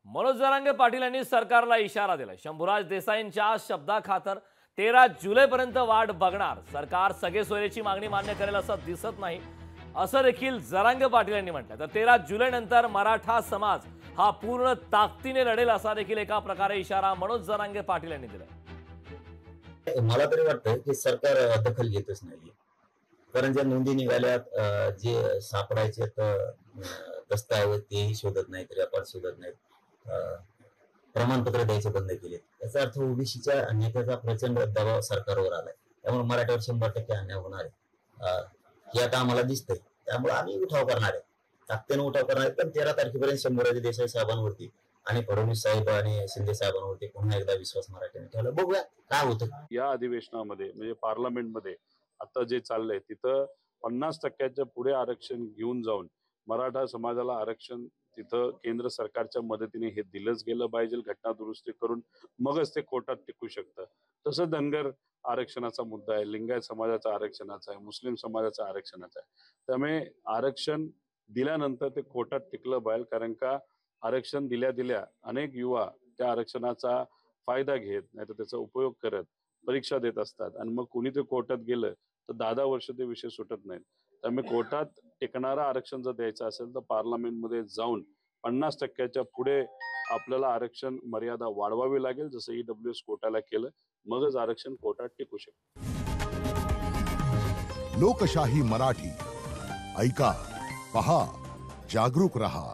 मनोज जरांगे पाटील यांनी सरकारला इशारा दिला। शंभूराज देसाईंच्या शब्दाखातर 13 जुलैपर्यंत वाट बघणार। सरकार सगळे सोयीची मागणी मान्य करेल असं दिसत नाही, असं देखील जरांगे पाटील यांनी म्हटलं। तर 13 जुलैनंतर मराठा समाज हा पूर्ण ताकदीने लढेल असा देखील एका प्रकारे इशारा मनोज जरांगे पाटील यांनी दिला। मला तरी वाटतं की सरकार दखल घेतच नाही, कारण ज्या नोंदी निघाल्यात, जे सापडायचे दस्तावेज तेही शोधत नाहीत, रेकॉर्ड शोधत नाहीत, प्रमाणपत्र द्यायचे बंद केले। याचा अर्थ ओबीसीच्या नेत्याचा प्रचंड दबाव सरकारवर आलाय, त्यामुळे मराठ्यावर 100% अन्याय होणार आहे हे आता आम्हाला दिसतंय। त्यामुळे आम्ही उठाव करणार आहे, ताकदीने उठाव करणार आहे। पण 13 तारखेपर्यंत शंभूराज देसाई साहेबांवरती आणि फडणवीस साहेब आणि शिंदे साहेबांवरती पुन्हा एकदा विश्वास मराठ्याने ठेवला। बघूया काय होतं। या अधिवेशनामध्ये म्हणजे पार्लमेंटमध्ये आता जे चाललंय तिथं 50%च्या पुढे आरक्षण घेऊन जाऊन मराठा समाजाला आरक्षण तिथं केंद्र सरकारच्या मदतीने हे दिलंच गेलं पाहिजे, घटना दुरुस्ती करून मगच ते कोर्टात टिकू शकतं। तसं धनगर आरक्षणाचा मुद्दा आहे, लिंगायत समाजाचा आरक्षणाचा आहे, मुस्लिम समाजाचा आरक्षणाचा आहे। त्यामुळे आरक्षण दिल्यानंतर ते कोर्टात टिकलं पाहिजे, कारण का आरक्षण दिल्या अनेक युवा त्या आरक्षणाचा फायदा घेत नाही तर त्याचा उपयोग करत परीक्षा देत असतात आणि मग कुणी ते कोर्टात गेलं तर 10 वर्ष ते विषय सुटत नाहीत। त्यामुळे कोर्टात टिकणारं आरक्षण जर द्यायचं असेल तर पार्लमेंटमध्ये जाऊन 50%च्या पुढे आपल्याला आरक्षण मर्यादा वाढवावी लागेल, जसं ईडब्ल्यूएस कोर्टाला केलं, मगच आरक्षण कोर्टात टिकू शकतं। लोकशाही मराठी ऐका, पहा, जागरूक रहा।